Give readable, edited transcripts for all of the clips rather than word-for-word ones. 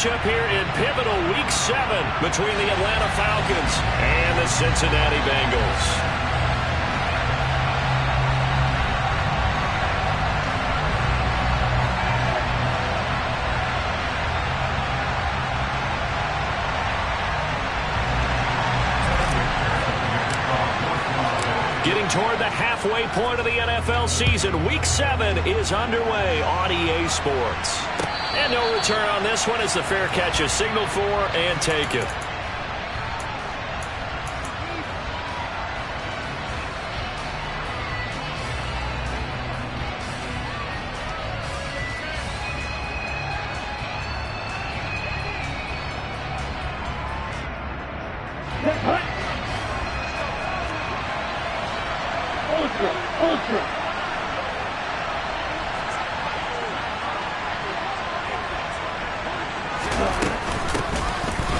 matchup here in pivotal Week 7 between the Atlanta Falcons and the Cincinnati Bengals. Getting toward the halfway point of the NFL season, Week 7 is underway on EA Sports. And no return on this one as the fair catch is signaled for and taken.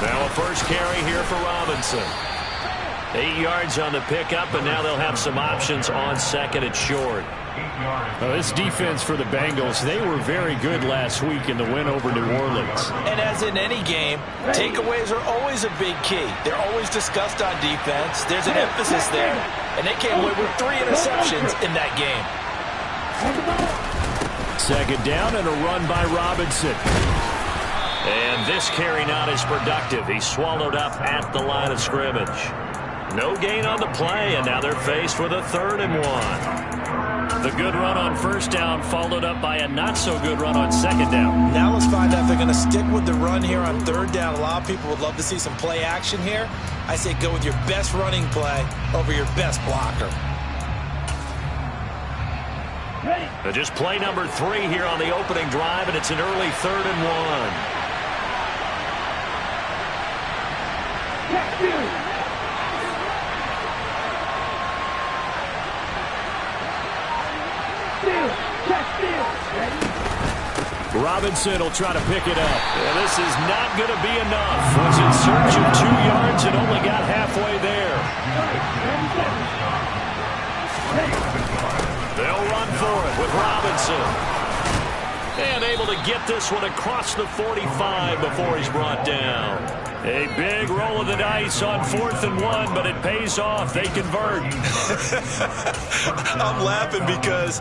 Now a first carry here for Robinson. 8 yards on the pickup, and now they'll have some options on second and short. Well, this defense for the Bengals, they were very good last week in the win over New Orleans. And as in any game, takeaways are always a big key. They're always discussed on defense. There's an emphasis there, and they came away with 3 interceptions in that game. Second down and a run by Robinson. And this carry not as productive. He's swallowed up at the line of scrimmage. No gain on the play, and now they're faced with a 3rd and 1. The good run on first down followed up by a not-so-good run on second down. Now let's find out if they're going to stick with the run here on 3rd down. A lot of people would love to see some play action here. I say go with your best running play over your best blocker. Just play number 3 here on the opening drive, and it's an early 3rd and 1. Robinson will try to pick it up. And this is not going to be enough. Was in search of 2 yards and only got halfway there. They'll run for it with Robinson. And able to get this one across the 45 before he's brought down. A big roll of the dice on 4th and 1, but it pays off. They convert. I'm laughing because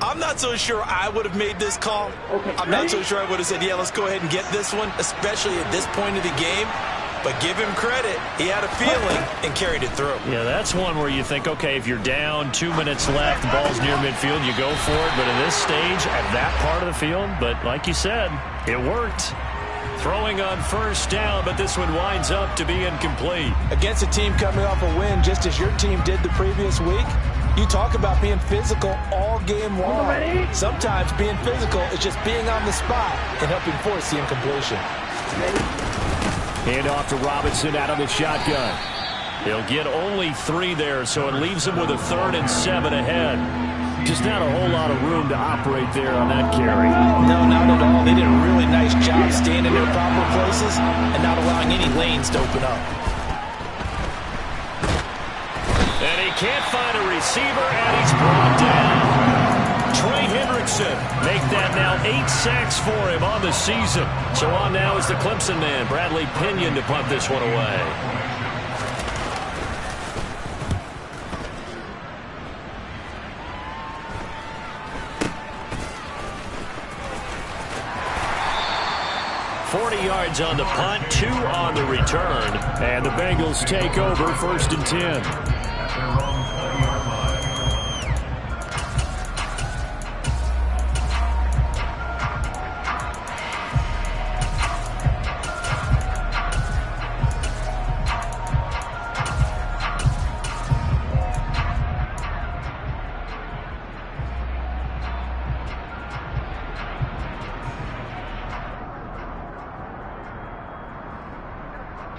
I'm not so sure I would have made this call. I'm not so sure I would have said, yeah, let's go ahead and get this one, especially at this point of the game. But give him credit. He had a feeling and carried it through. Yeah, that's one where you think, okay, if you're down, 2 minutes left, the ball's near midfield, you go for it. But in this stage, at that part of the field, but like you said, it worked. Throwing on first down, but this one winds up to be incomplete. Against a team coming off a win, just as your team did the previous week, you talk about being physical all game long. Sometimes being physical is just being on the spot and helping force the incompletion. Hand off to Robinson out of the shotgun. He'll get only 3 there, so it leaves him with a 3rd and 7 ahead. Just not a whole lot of room to operate there on that carry. No, not at all. They did a really nice job staying in their proper places and not allowing any lanes to open up. And he can't find a receiver, and he's brought down. Trey Hendrickson make that now 8 sacks for him on the season. So on now is the Clemson man, Bradley Pinion, to punt this one away. Yards on the punt, 2 on the return, and the Bengals take over 1st and 10.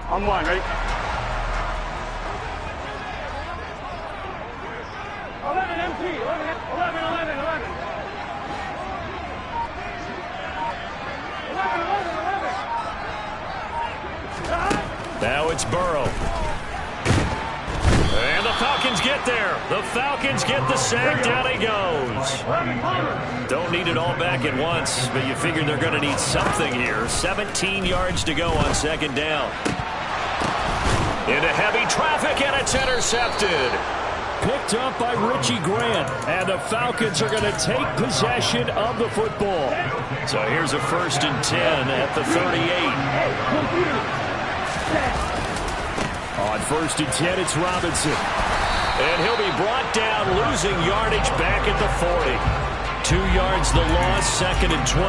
On 1, ready? 11, 11, 11. Now it's Burrow. And the Falcons Falcons get there. The Falcons get the sack. Down he goes. Don't need it all back at once, but you figure they're going to need something here. 17 yards to go on second down. Into heavy traffic, and it's intercepted. Picked up by Richie Grant, and the Falcons are going to take possession of the football. So here's a 1st and 10 at the 38. On 1st and 10, it's Robinson. And he'll be brought down, losing yardage back at the 40. 2 yards the loss, 2nd and 12.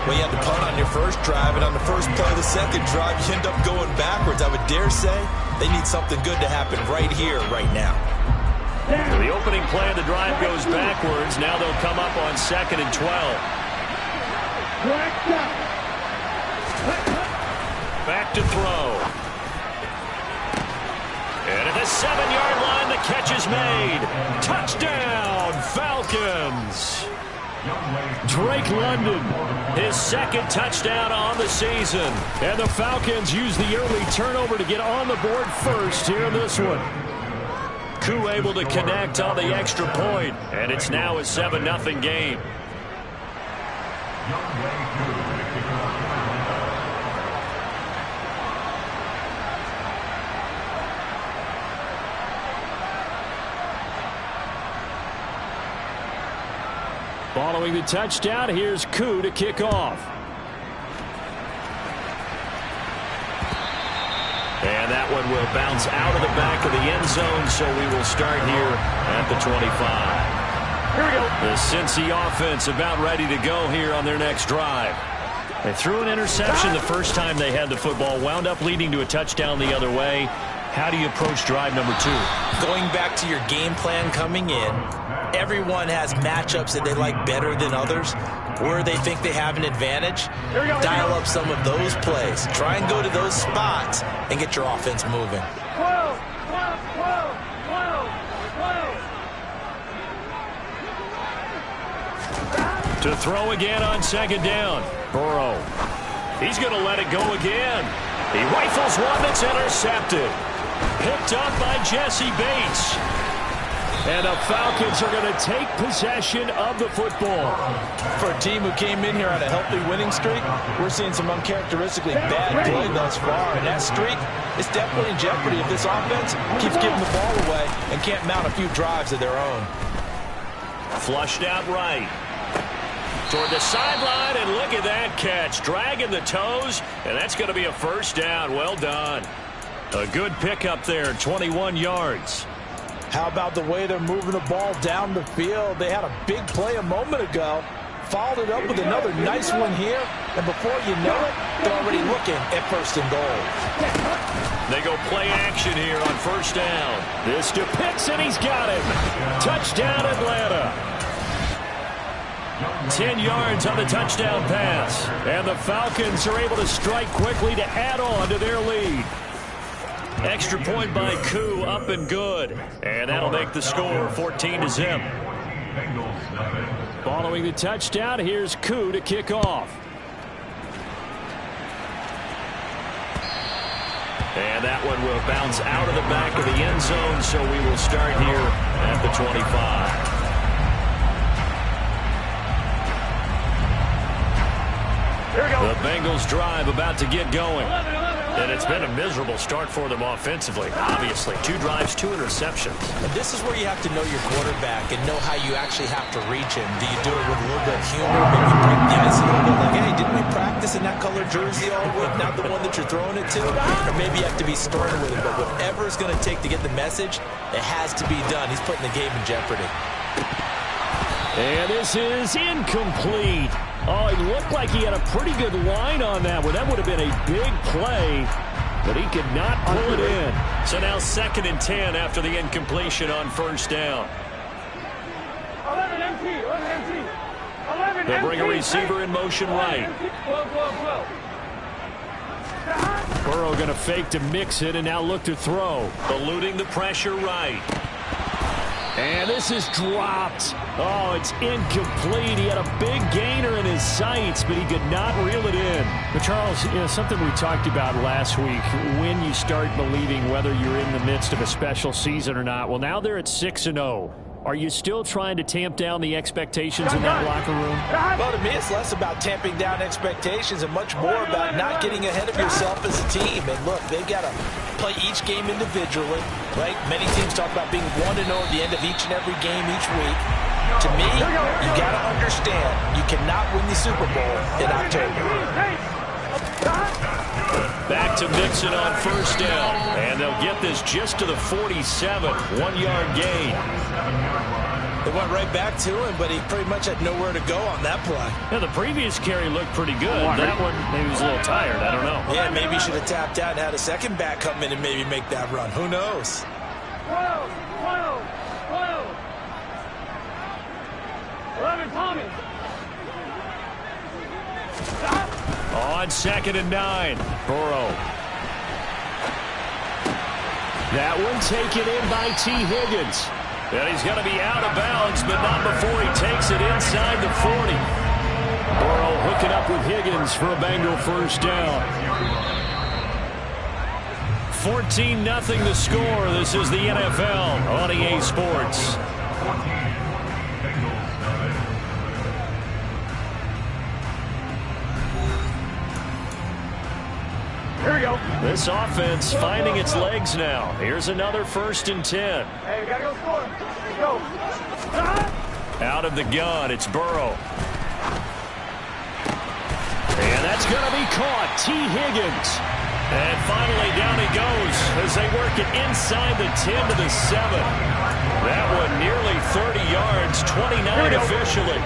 Well, you had to punt on your first drive, and on the first play of the second drive, you end up going backwards. I would dare say they need something good to happen right here, right now. So the opening play of the drive goes backwards. Now they'll come up on 2nd and 12. Back to throw. And at the 7-yard line, the catch is made. Touchdown, Falcons. Drake London, His 2nd touchdown on the season. and the Falcons use the early turnover to get on the board first here in this one. Koo able to connect on the extra point, and it's now a 7-0 game. Following the touchdown, here's Koo to kick off. And that one will bounce out of the back of the end zone, so we will start here at the 25. Here we go. The Cincy offense about ready to go here on their next drive. They threw an interception the first time they had the football, wound up leading to a touchdown the other way. How do you approach drive number 2? Going back to your game plan coming in, everyone has matchups that they like better than others, where they think they have an advantage. Dial up some of those plays. Try and go to those spots and get your offense moving. 12, 12, 12, 12. To throw again on 2nd down. Burrow. He's going to let it go again. He rifles one that's intercepted. Picked up by Jesse Bates. And the Falcons are going to take possession of the football. For a team who came in here on a healthy winning streak, we're seeing some uncharacteristically bad play thus far. And that streak is definitely in jeopardy if this offense keeps giving the ball away and can't mount a few drives of their own. Flushed out right. Toward the sideline, and look at that catch. Dragging the toes, and that's going to be a 1st down. Well done. A good pickup there, 21 yards. How about the way they're moving the ball down the field? They had a big play a moment ago. Followed it up with another nice one here. And before you know it, they're already looking at 1st and goal. They go play action here on 1st down. This to Pitts, and he's got him. Touchdown, Atlanta. 10 yards on the touchdown pass. And the Falcons are able to strike quickly to add on to their lead. Extra point by Koo, up and good. And that'll make the score 14-0. Following the touchdown, here's Koo to kick off. And that one will bounce out of the back of the end zone, so we will start here at the 25. Here we go. The Bengals drive about to get going. And it's been a miserable start for them offensively. Obviously, 2 drives, 2 interceptions. And this is where you have to know your quarterback and know how you actually have to reach him. Do you do it with a little bit of humor, maybe break the ice a little bit, like, hey, didn't we practice in that color jersey all week, not the one that you're throwing it to? Or maybe you have to be sterner with it, but whatever it's going to take to get the message, it has to be done. He's putting the game in jeopardy. And this is incomplete. Oh, it looked like he had a pretty good line on that one. That would have been a big play, but he could not pull it in. So now 2nd and 10 after the incompletion on 1st down. 11 empty, 11 empty. 11 They'll bring a empty. receiver in motion right. 12, 12, 12. Burrow going to fake to mix it and now look to throw. Eluding the pressure right. And this is dropped. Oh, it's incomplete. He had a big gainer in his sights, but he could not reel it in. But, Charles, something we talked about last week, when you start believing whether you're in the midst of a special season or not. Well, now they're at 6-0. Are you still trying to tamp down the expectations in that locker room? Well, to me, it's less about tamping down expectations and much more about not getting ahead of yourself as a team. And look, they've got to play each game individually, right? Many teams talk about being 1-0 at the end of each and every game each week. To me, you got to understand you cannot win the Super Bowl in October. Back to Mixon on first down, and they'll get this just to the 47, 1-yard gain. They went right back to him, but he pretty much had nowhere to go on that play. Yeah, the previous carry looked pretty good. That one, maybe he was a little tired. I don't know. Yeah, maybe he should have tapped out and had a second back come in and maybe make that run. Who knows? 11, Tommy. On 2nd and 9, Burrow. That one taken in by T. Higgins. And he's going to be out of bounds, but not before he takes it inside the 40. Burrow hooking up with Higgins for a Bengal first down. 14-0 the score. This is the NFL on EA Sports. Here we go. This offense finding its legs now. Here's another 1st and 10. Hey, we got to go score. Let's go. Out of the gun, it's Burrow. And that's going to be caught. T. Higgins. And finally down he goes as they work it inside the 10 to the 7. That one nearly 30 yards, 29 officially.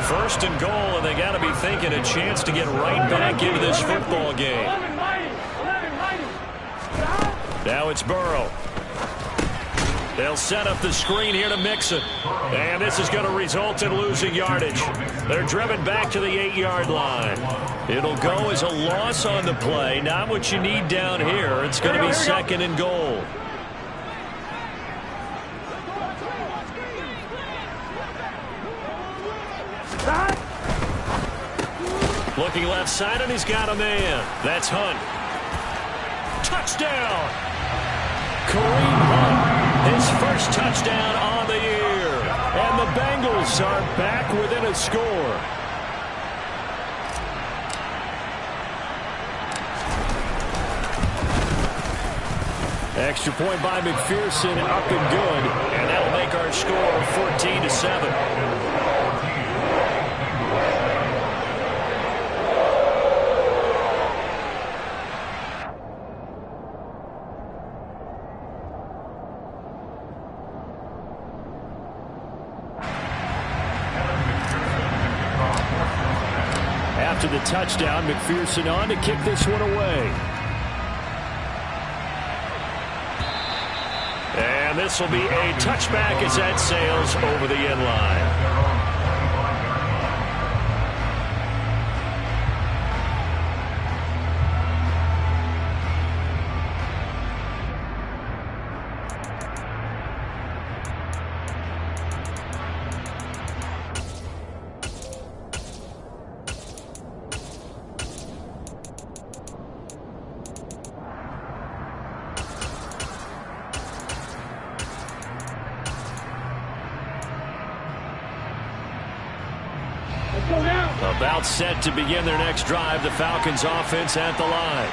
1st and goal, and they got to be thinking a chance to get right back into this football game. Now it's Burrow. They'll set up the screen here to Mixon. And this is going to result in losing yardage. They're driven back to the 8-yard line. It'll go as a loss on the play. Not what you need down here. It's going to be 2nd and goal. Looking left side, and he's got a man. That's Hunt. Touchdown! Kareem Hunt, his first touchdown on the year. And the Bengals are back within a score. Extra point by McPherson, up and good. And that'll make our score 14-7. After the touchdown, McPherson on to kick this one away. And this will be a touchback as that sails over the end line. About set to begin their next drive. The Falcons offense at the line.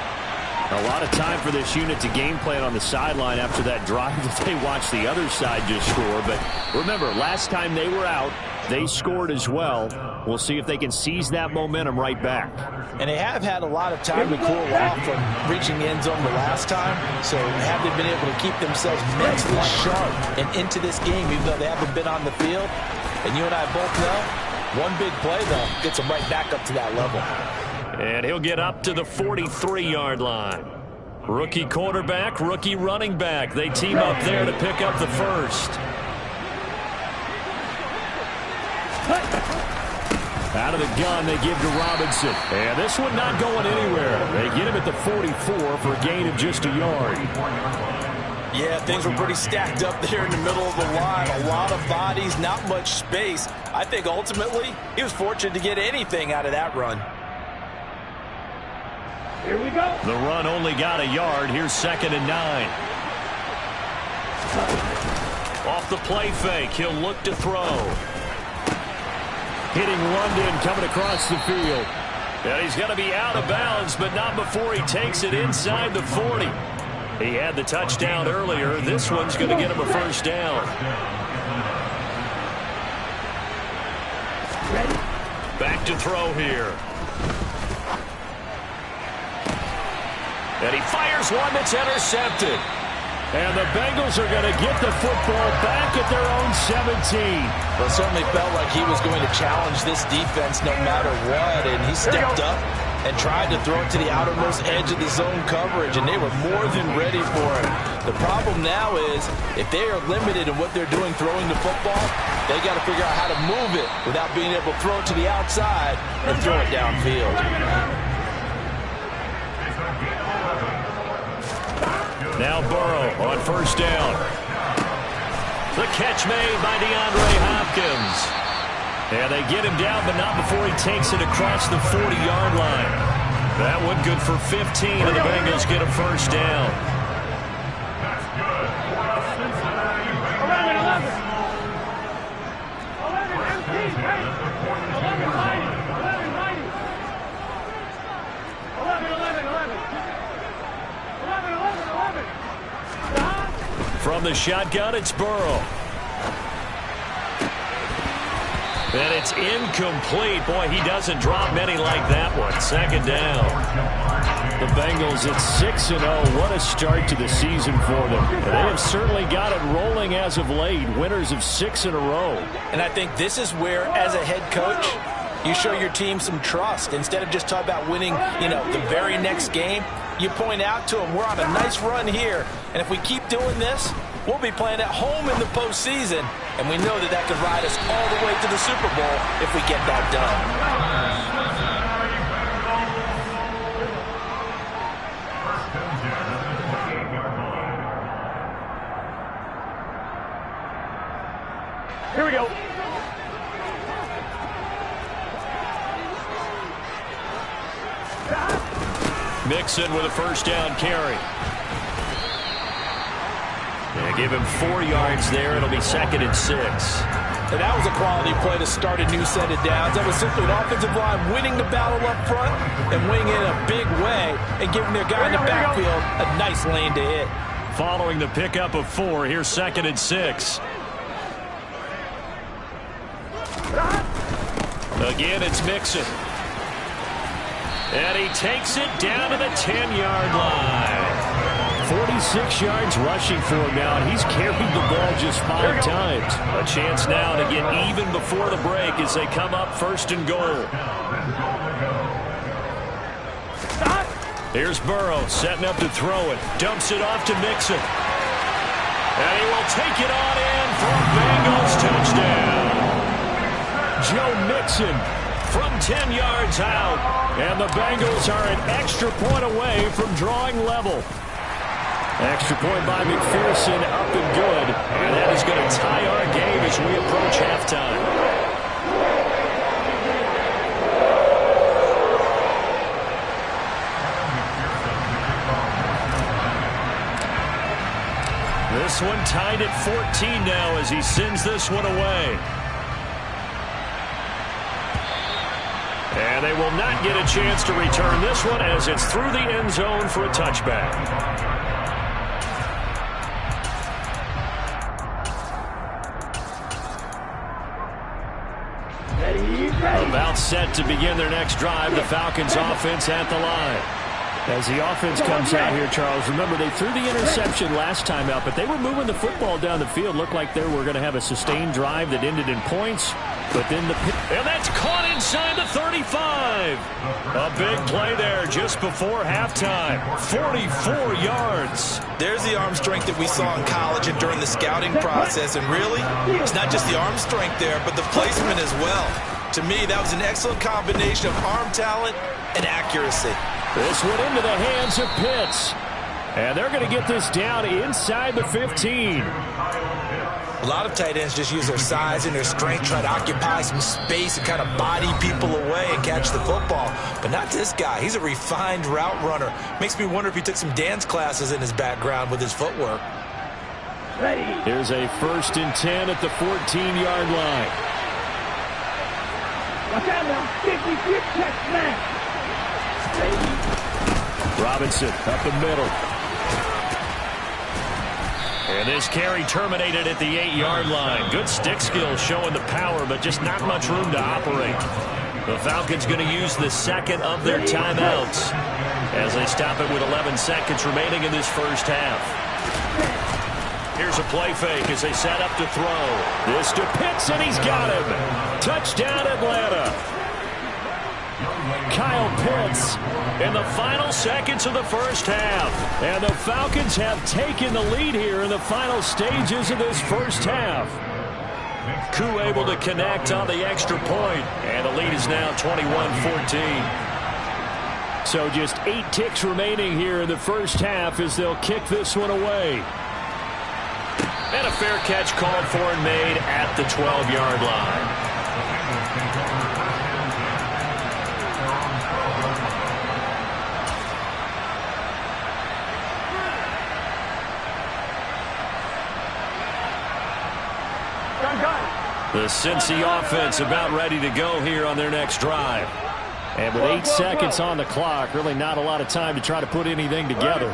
A lot of time for this unit to game plan on the sideline after that drive that they watched the other side just score. But remember, last time they were out, they scored as well. We'll see if they can seize that momentum right back. And they have had a lot of time to cool off from reaching the end zone the last time. So have they been able to keep themselves mentally sharp and into this game, even though they haven't been on the field? And you and I both know, one big play, though, gets them right back up to that level. And he'll get up to the 43-yard line. Rookie quarterback, rookie running back. They team up there to pick up the first. Out of the gun, they give to Robinson. And this one not going anywhere. They get him at the 44 for a gain of just a yard. Yeah, things were pretty stacked up there in the middle of the line. A lot of bodies, not much space. I think ultimately he was fortunate to get anything out of that run. Here we go. The run only got a yard. Here's 2nd and 9. Off the play fake, he'll look to throw. Hitting London coming across the field. And he's going to be out of bounds, but not before he takes it inside the 40. He had the touchdown earlier. This one's going to get him a first down. Back to throw here. And he fires one that's intercepted. And the Bengals are going to get the football back at their own 17. Well, it certainly felt like he was going to challenge this defense no matter what, and he stepped up and tried to throw it to the outermost edge of the zone coverage, and they were more than ready for it. The problem now is if they are limited in what they're doing throwing the football, they got to figure out how to move it without being able to throw it to the outside and throw it downfield. Now Burrow on first down. The catch made by DeAndre Hopkins. And they get him down, but not before he takes it across the 40-yard line. That one good for 15, and the Bengals get a first down. 11. From the shotgun, it's Burrow. And it's incomplete. Boy, he doesn't drop many like that one. 2nd down. The Bengals at 6-0. What a start to the season for them. They have certainly got it rolling as of late. Winners of 6 in a row. And I think this is where, as a head coach, you show your team some trust. Instead of just talking about winning, the very next game, you point out to them, we're on a nice run here. And if we keep doing this, we'll be playing at home in the postseason. And we know that could ride us all the way to the Super Bowl if we get that done. Here we go. Mixon with a first down carry. They give him 4 yards there. It'll be 2nd and 6. And that was a quality play to start a new set of downs. That was simply an offensive line winning the battle up front and winning it in a big way and giving their guy in the backfield a nice lane to hit. Following the pickup of 4, here's 2nd and 6. Again, it's Mixon. And he takes it down to the 10-yard line. 46 yards rushing for him now, and he's carried the ball just 5 times. A chance now to get even before the break as they come up 1st and goal. Here's Burrow setting up to throw it. Dumps it off to Mixon. And he will take it on in for a Bengals touchdown. Joe Mixon from 10 yards out. And the Bengals are an extra point away from drawing level. Extra point by McPherson, up and good. And that is going to tie our game as we approach halftime. This one tied at 14 now as he sends this one away. And they will not get a chance to return this one as it's through the end zone for a touchback. About set to begin their next drive. The Falcons offense at the line. As the offense comes out here, Charles, remember they threw the interception last time out, but they were moving the football down the field. Looked like they were going to have a sustained drive that ended in points. But then and that's caught inside the 35. A big play there just before halftime. 44 yards. There's the arm strength that we saw in college and during the scouting process. And really, it's not just the arm strength there, but the placement as well. To me, that was an excellent combination of arm talent and accuracy. This one into the hands of Pitts. And they're going to get this down inside the 15. A lot of tight ends just use their size and their strength, try to occupy some space and kind of body people away and catch the football. But not this guy. He's a refined route runner. Makes me wonder if he took some dance classes in his background with his footwork. Here's a 1st and 10 at the 14-yard line. Watch out now. 50-50 check smash. Robinson up the middle. And this carry terminated at the 8-yard line. Good stick skills showing the power, but just not much room to operate. The Falcons going to use the second of their timeouts as they stop it with 11 seconds remaining in this first half. Here's a play fake as they set up to throw. This to Pitts, and he's got him. Touchdown, Atlanta. Kyle Pitts in the final seconds of the first half. And the Falcons have taken the lead here in the final stages of this first half. Koo able to connect on the extra point, and the lead is now 21-14. So just 8 ticks remaining here in the first half as they'll kick this one away. And a fair catch called for and made at the 12-yard line. The Cincy offense about ready to go here on their next drive. And with 8 seconds on the clock, really not a lot of time to try to put anything together.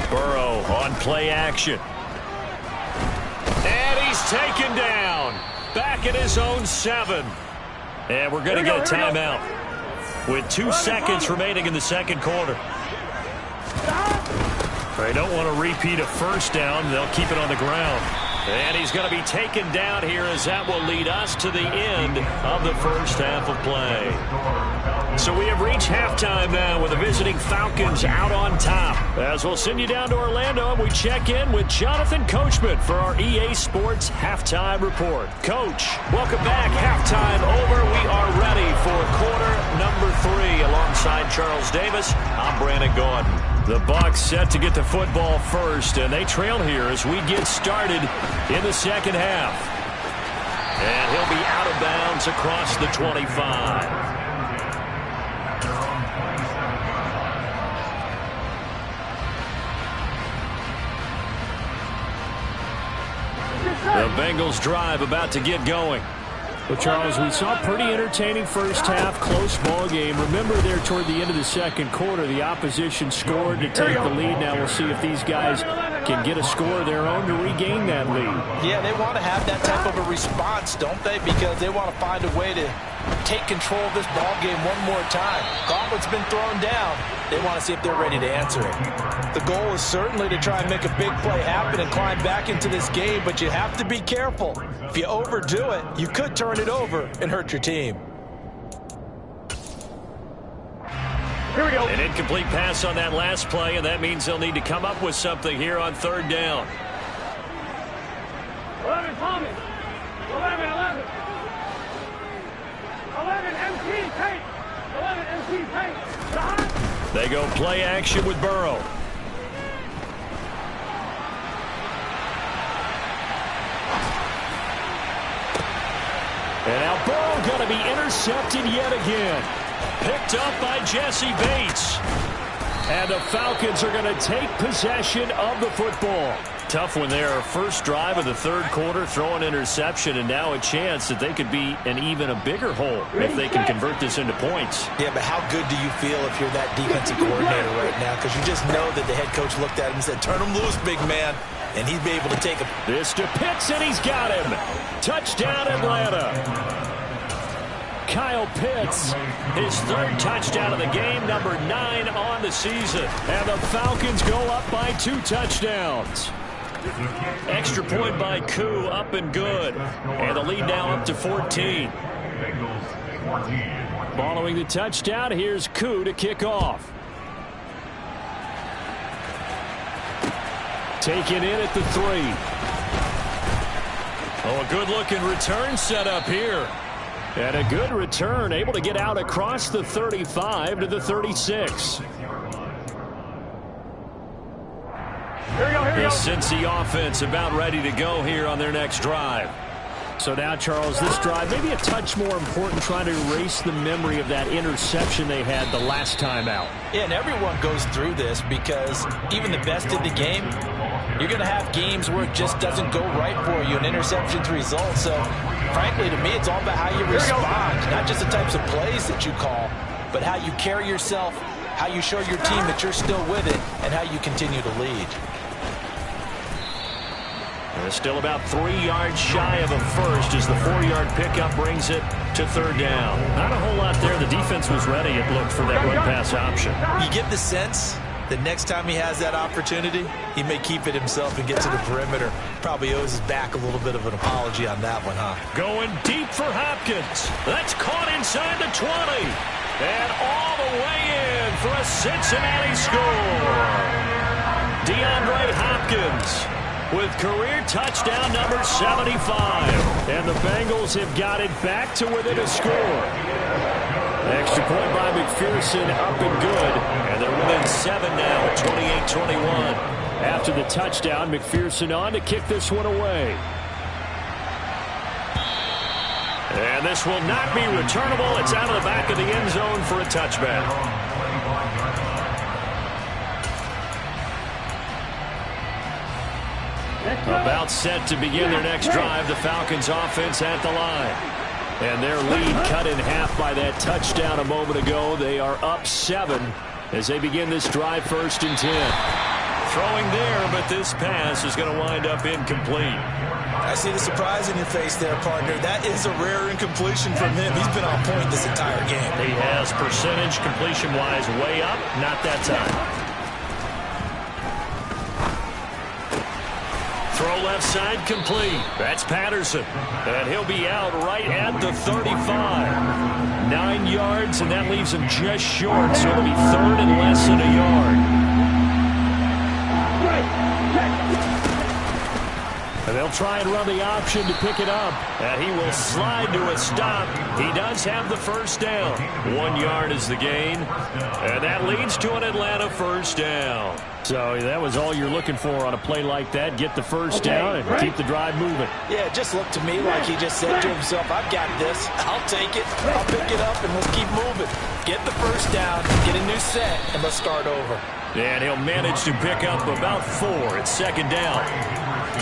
Burrow on play action. And he's taken down. Back at his own 7. And we're going to get a timeout with 2 seconds remaining in the second quarter. They don't want to repeat a first down. They'll keep it on the ground. And he's going to be taken down here as that will lead us to the end of the first half of play. So we have reached halftime now with the visiting Falcons out on top. As we'll send you down to Orlando, and we check in with Jonathan Coachman for our EA Sports Halftime Report. Coach, welcome back. Halftime over. We are ready for quarter number 3. Alongside Charles Davis, I'm Brandon Gordon. The Bucs set to get the football first, and they trail here as we get started in the second half. And he'll be out of bounds across the 25. The Bengals drive about to get going. Well, Charles, we saw a pretty entertaining first half, close ball game. Remember there toward the end of the second quarter, the opposition scored to take the lead. Now we'll see if these guys can get a score of their own to regain that lead. Yeah, they want to have that type of a response, don't they? Because they want to find a way to take control of this ball game one more time. Gauntlet's been thrown down. They want to see if they're ready to answer it. The goal is certainly to try and make a big play happen and climb back into this game, but you have to be careful. If you overdo it, you could turn it over and hurt your team. Here we go. An incomplete pass on that last play, and that means they'll need to come up with something here on third down. 11 Thomas. 11. 11 MC Tate. 11 MC Tate. They go play action with Burrow. And now Burrow going to be intercepted yet again. Picked up by Jesse Bates. And the Falcons are going to take possession of the football. Tough one there. First drive of the third quarter, throw an interception, and now a chance that they could be in even a bigger hole if they can convert this into points. Yeah, but how good do you feel if you're that defensive coordinator right now? Because you just know that the head coach looked at him and said, turn him loose, big man. And he'd be able to take him. This to Pitts, and he's got him. Touchdown, Atlanta. Kyle Pitts, his third touchdown of the game, number 9 on the season. And the Falcons go up by 2 touchdowns. Extra point by Koo, up and good. And the lead now up to 14. Following the touchdown, here's Koo to kick off. Taken in at the 3. Oh, a good-looking return set up here. And a good return, able to get out across the 35 to the 36. The Cincy offense about ready to go here on their next drive. So now, Charles, this drive maybe a touch more important, trying to erase the memory of that interception they had the last time out. Yeah, and everyone goes through this because even the best in the game, you're going to have games where it just doesn't go right for you, and interceptions result. So, frankly, to me, it's all about how you respond, not just the types of plays that you call, but how you carry yourself, how you show your team that you're still with it, and how you continue to lead. They're still about 3 yards shy of a first as the 4-yard pickup brings it to third down. Not a whole lot there. The defense was ready, it looked, for that run-pass option. You get the sense that next time he has that opportunity, he may keep it himself and get to the perimeter. Probably owes his back a little bit of an apology on that one, huh? Going deep for Hopkins. That's caught inside the 20. And all the way in for a Cincinnati score. DeAndre Hopkins with career touchdown number 75. And the Bengals have got it back to within a score. Extra point by McPherson, up and good. And they're within 7 now at 28-21. After the touchdown, McPherson on to kick this one away. And this will not be returnable. It's out of the back of the end zone for a touchback. About set to begin their next drive. The Falcons offense at the line. And their lead cut in half by that touchdown a moment ago. They are up 7 as they begin this drive, 1st and 10. Throwing there, but this pass is going to wind up incomplete. I see the surprise in your face there, partner. That is a rare incompletion from him. He's been on point this entire game. He has percentage completion-wise way up. Not that time. Throw left side complete. That's Patterson. And he'll be out right at the 35. 9 yards, and that leaves him just short. So it'll be 3rd and less than a yard. And they'll try and run the option to pick it up. And he will slide to a stop. He does have the first down. 1 yard is the gain. And that leads to an Atlanta first down. So that was all you're looking for on a play like that. Get the first down and keep the drive moving. Yeah, it just looked to me like he just said to himself, I've got this. I'll take it. I'll pick it up, and let's keep moving. Get the first down, get a new set, and let's start over. And he'll manage to pick up about 4. It's 2nd down.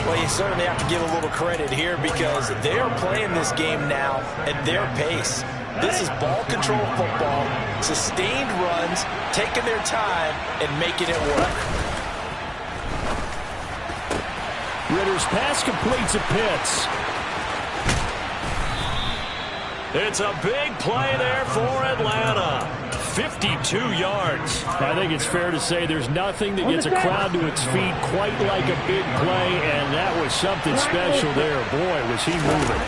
Well, you certainly have to give a little credit here because they're playing this game now at their pace. This is ball control football, sustained runs, taking their time, and making it work. Ritter's pass completes a Pitts. It's a big play there for Atlanta. 52 yards. I think it's fair to say there's nothing that gets a crowd to its feet quite like a big play, and that was something special there. Boy, was he moving.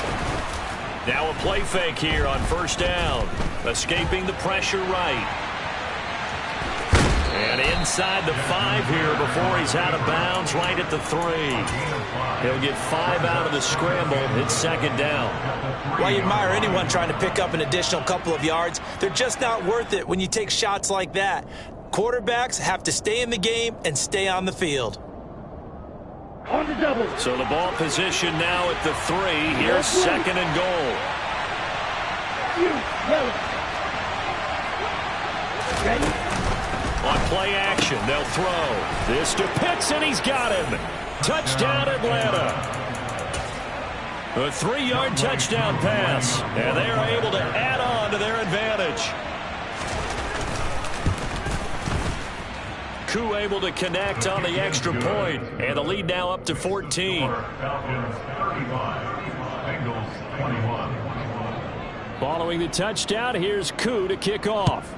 Now a play fake here on 1st down. Escaping the pressure right. And inside the 5 here before he's out of bounds, right at the 3. He'll get 5 out of the scramble. It's 2nd down. Well, you admire anyone trying to pick up an additional couple of yards. They're just not worth it when you take shots like that. Quarterbacks have to stay in the game and stay on the field. On the double. So the ball position now at the 3. Here's 2nd and goal. Ready? On play action, they'll throw. This to Pitts, and he's got him. Touchdown, Atlanta. A 3-yard touchdown pass, and they are able to add on to their advantage. Koo able to connect on the extra point, and the lead now up to 14. Following the touchdown, here's Koo to kick off.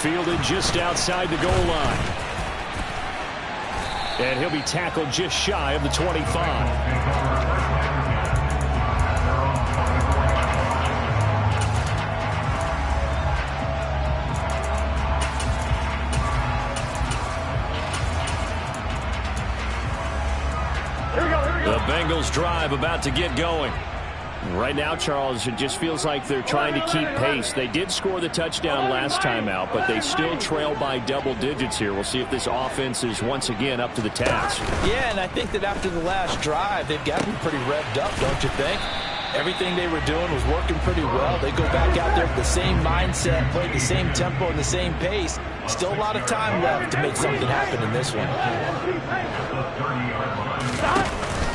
Fielded just outside the goal line. And he'll be tackled just shy of the 25. The Bengals Bengals drive about to get going. Right now, Charles, it just feels like they're trying to keep pace. They did score the touchdown last time out, but they still trail by double digits here. We'll see if this offense is once again up to the task. Yeah, and I think that after the last drive, they've got to be pretty revved up, don't you think? Everything they were doing was working pretty well. They go back out there with the same mindset, play the same tempo and the same pace. Still a lot of time left to make something happen in this one.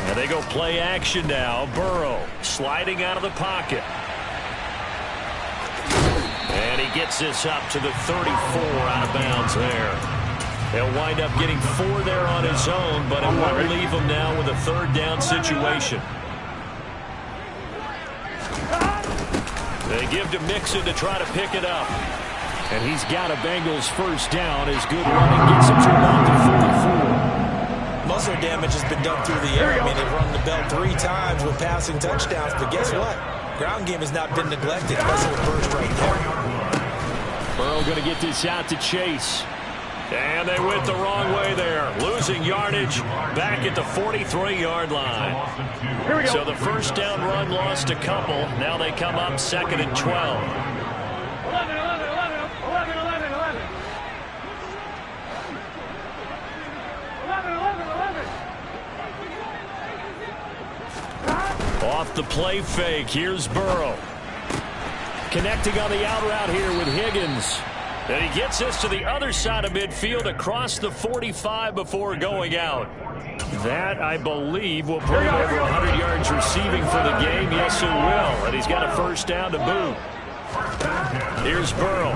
And they go play action now. Burrow sliding out of the pocket. And he gets this up to the 34 out of bounds there. He'll wind up getting 4 there on his own, but it won't leave him now with a third down situation. They give to Mixon to try to pick it up. And he's got a Bengals first down as good running gets him to about the 44. Muscle damage has been done through the air. I mean, they've run the bell 3 times with passing touchdowns, but guess what? Ground game has not been neglected. That's a burst right there. Burrow going to get this out to Chase. And they went the wrong way there. Losing yardage back at the 43-yard line. So the first down run lost a couple. Now they come up 2nd and 12. 11. Off the play fake, here's Burrow. Connecting on the out route here with Higgins. And he gets this to the other side of midfield across the 45 before going out. That, I believe, will put him over 100 yards receiving for the game. Yes, it will. And he's got a first down to boot. Here's Burrow.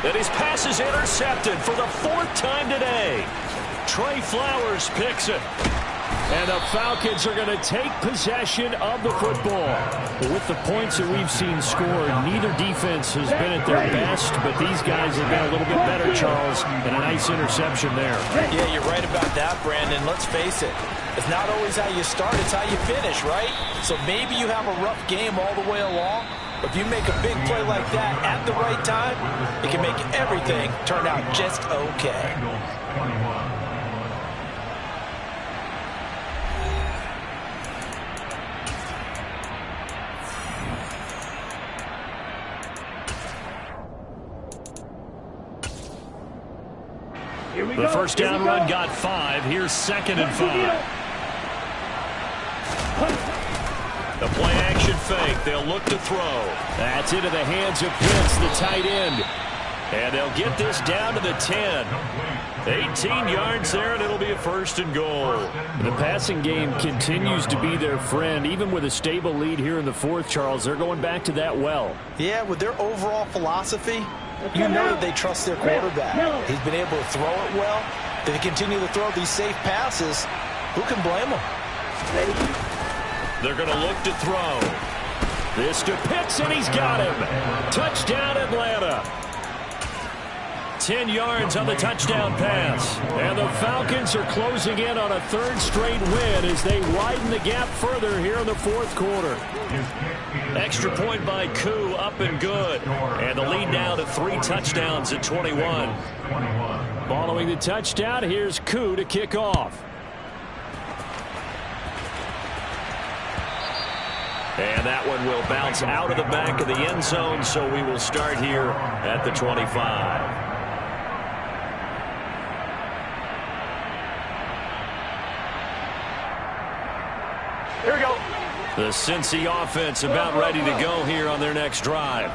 And his pass is intercepted for the 4th time today. Trey Flowers picks it. And the Falcons are going to take possession of the football. With the points that we've seen scored, neither defense has been at their best, but these guys have been a little bit better, Charles, and a nice interception there. Yeah, you're right about that, Brandon. Let's face it. It's not always how you start, it's how you finish, right? So maybe you have a rough game all the way along, but if you make a big play like that at the right time, it can make everything turn out just okay. The first down run got 5. Here's 2nd and 5. The play action fake. They'll look to throw. That's into the hands of Pitts, the tight end. And they'll get this down to the 10. 18 yards there, and it'll be a 1st and goal. The passing game continues to be their friend. Even with a stable lead here in the 4th, Charles, they're going back to that well. Yeah, with their overall philosophy, you know that they trust their quarterback. He's been able to throw it well. They continue to throw these safe passes. Who can blame them? They're going to look to throw. This to Pitts, and he's got him. Touchdown, Atlanta. 10 yards on the touchdown pass. And the Falcons are closing in on a 3rd straight win as they widen the gap further here in the 4th quarter. Extra point by Koo, up and good. And the lead now to 3 touchdowns at 21. Following the touchdown, here's Koo to kick off. And that one will bounce out of the back of the end zone, so we will start here at the 25. Here we go. The Cincy offense about ready to go here on their next drive.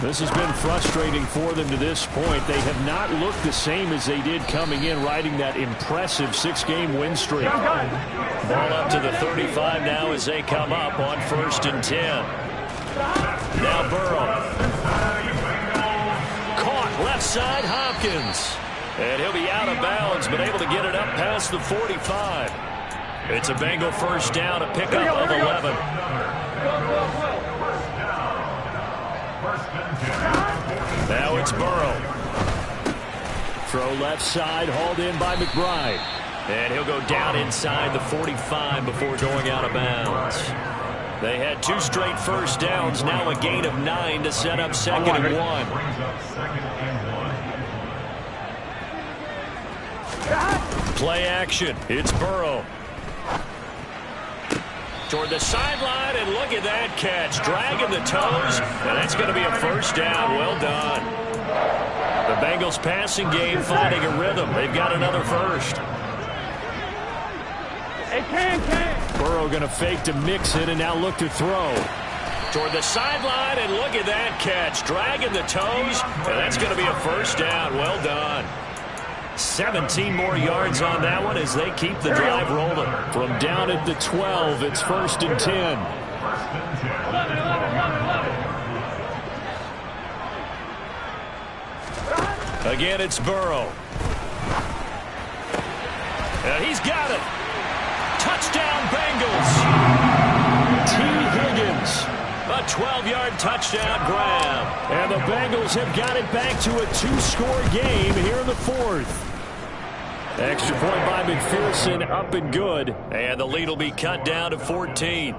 This has been frustrating for them to this point. They have not looked the same as they did coming in, riding that impressive 6-game win streak. Ball up to the 35 now as they come up on 1st and 10. Now Burrow. Caught left side, Hopkins. And he'll be out of bounds, but able to get it up past the 45. It's a Bengal first down, a pickup of 11. Now it's Burrow. Throw left side, hauled in by McBride. And he'll go down inside the 45 before going out of bounds. They had 2 straight first downs, now a gain of 9 to set up 2nd and 1. Play action. It's Burrow. Toward the sideline, and look at that catch. Dragging the toes, and that's going to be a first down. Well done. The Bengals passing game finding a rhythm. They've got another first. Hey, can. Burrow going to fake to mix it and now look to throw. Toward the sideline, and look at that catch. Dragging the toes, and that's going to be a first down. Well done. 17 more yards on that one as they keep the drive rolling. From down at the 12, it's 1st and 10. 11. Again, it's Burrow. And he's got it. Touchdown, Bengals. T. Higgins. A 12-yard touchdown grab. And the Bengals have got it back to a 2-score game here in the 4th. Extra point by McPherson, up and good. And the lead will be cut down to 14.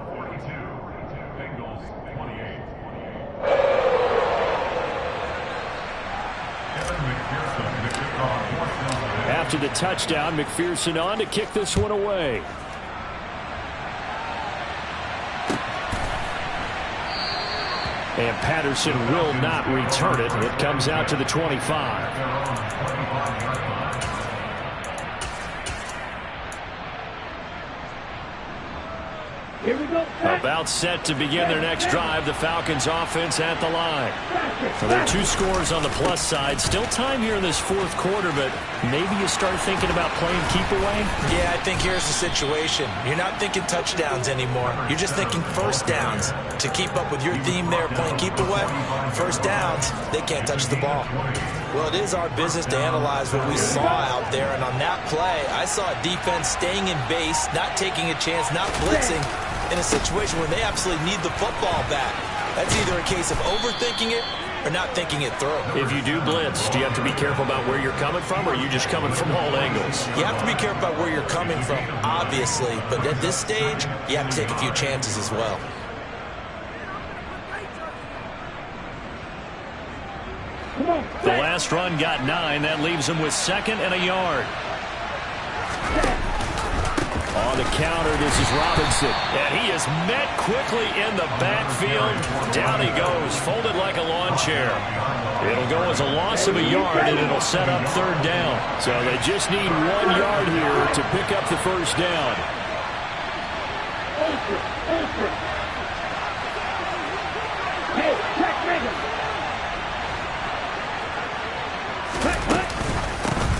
After the touchdown, McPherson on to kick this one away. And Patterson will not return it. It comes out to the 25. Here we go. About set to begin their next drive. The Falcons offense at the line. So there are 2 scores on the plus side. Still time here in this 4th quarter, but maybe you start thinking about playing keep away? Yeah, I think here's the situation. You're not thinking touchdowns anymore. You're just thinking first downs. To keep up with your theme there, playing keep away, first downs, they can't touch the ball. Well, it is our business to analyze what we saw out there, and on that play, I saw a defense staying in base, not taking a chance, not blitzing, in a situation where they absolutely need the football back. That's either a case of overthinking it or not thinking it through. If you do blitz, do you have to be careful about where you're coming from, or are you just coming from all angles? You have to be careful about where you're coming from, obviously, but at this stage, you have to take a few chances as well. The last run got 9. That leaves them with 2nd and a yard. On the counter, this is Robinson. And he is met quickly in the backfield. Down he goes, folded like a lawn chair. It'll go as a loss of a yard, and it'll set up 3rd down. So they just need 1 yard here to pick up the first down.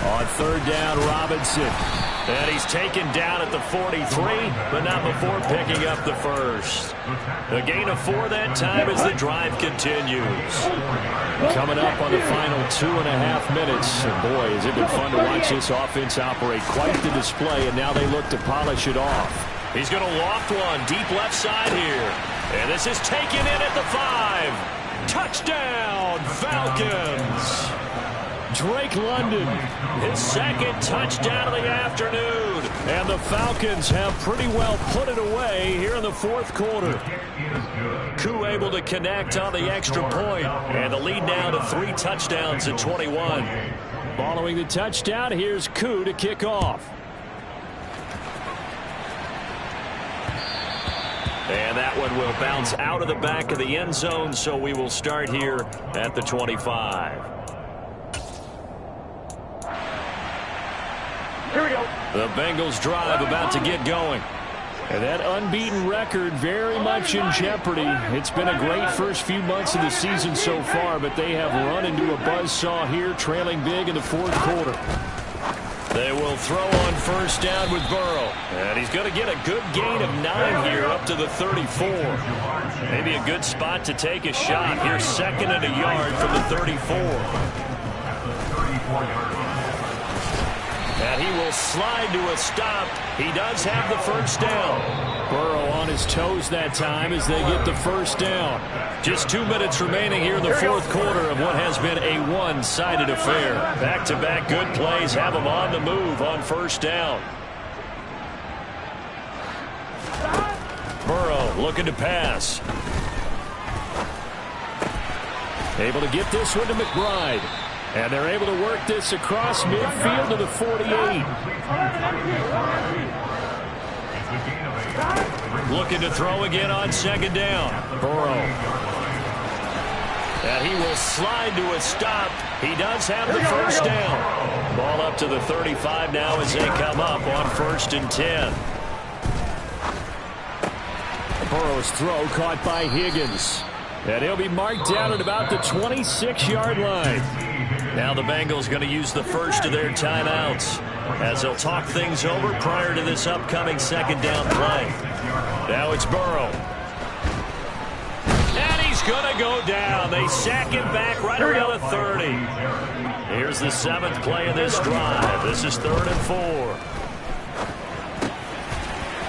On 3rd down, Robinson. And he's taken down at the 43, but not before picking up the first. A gain of 4 that time as the drive continues. Coming up on the final 2.5 minutes. And boy, has it been fun to watch this offense operate. Quite the display, and now they look to polish it off. He's going to loft one deep left side here. And this is taken in at the 5. Touchdown, Falcons! Drake London, his 2nd touchdown of the afternoon. And the Falcons have pretty well put it away here in the 4th quarter. Koo able to connect on the extra point. And the lead now to 3 touchdowns at 21. Following the touchdown, here's Koo to kick off. And that one will bounce out of the back of the end zone, so we will start here at the 25. Here we go. The Bengals drive about to get going. And that unbeaten record very much in jeopardy. It's been a great first few months of the season so far, but they have run into a buzzsaw here, trailing big in the 4th quarter. They will throw on 1st down with Burrow. And he's going to get a good gain of 9 here up to the 34. Maybe a good spot to take a shot. Here's 2nd and a yard from the 34. And he will slide to a stop. He does have the first down. Burrow on his toes that time as they get the first down. Just 2 minutes remaining here in the 4th quarter of what has been a one-sided affair. Back-to-back good plays have him on the move on 1st down. Burrow looking to pass. Able to get this one to McBride. And they're able to work this across midfield to the 48. Looking to throw again on second down. Burrow. And he will slide to a stop. He does have the first down. Ball up to the 35 now as they come up on 1st and 10. Burrow's throw caught by Higgins. And he'll be marked down at about the 26-yard line. Now the Bengals going to use the first of their timeouts as they'll talk things over prior to this upcoming second down play. Now it's Burrow. And he's going to go down. They sack him back right around the 30. Here's the 7th play of this drive. This is 3rd and 4.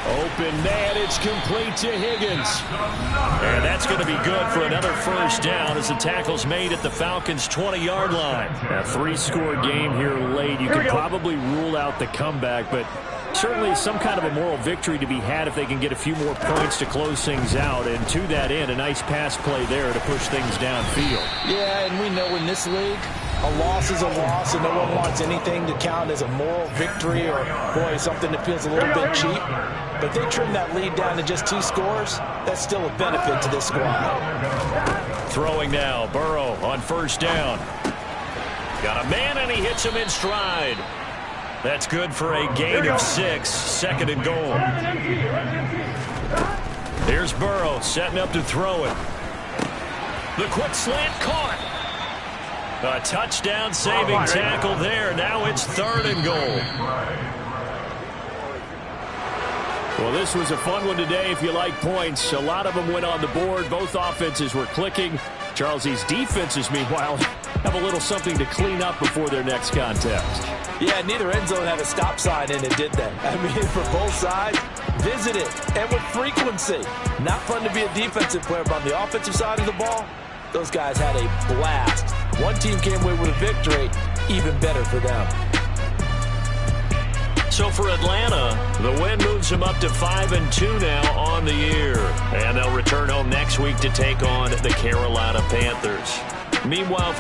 Open man, it's complete to Higgins. And that's going to be good for another first down as the tackle's made at the Falcons' 20-yard line. A 3-score game here late. You could probably rule out the comeback, but certainly some kind of a moral victory to be had if they can get a few more points to close things out. And to that end, a nice pass play there to push things downfield. Yeah, and we know in this league, a loss is a loss, and no one wants anything to count as a moral victory or, boy, something that feels a little bit cheap. But they trim that lead down to just 2 scores. That's still a benefit to this squad. Throwing now, Burrow on 1st down. Got a man, and he hits him in stride. That's good for a gain of 6, 2nd and goal. Here's Burrow setting up to throw it. The quick slant caught. A touchdown-saving tackle there. Now it's 3rd and goal. Well, this was a fun one today if you like points. A lot of them went on the board. Both offenses were clicking. Charles, these defenses, meanwhile, have a little something to clean up before their next contest. Yeah, neither end zone had a stop sign in it, did they? I mean, for both sides, visit it, and with frequency. Not fun to be a defensive player, but on the offensive side of the ball, those guys had a blast. One team came away with a victory, even better for them. So for Atlanta, the win moves them up to 5-2 now on the year. And they'll return home next week to take on the Carolina Panthers. Meanwhile,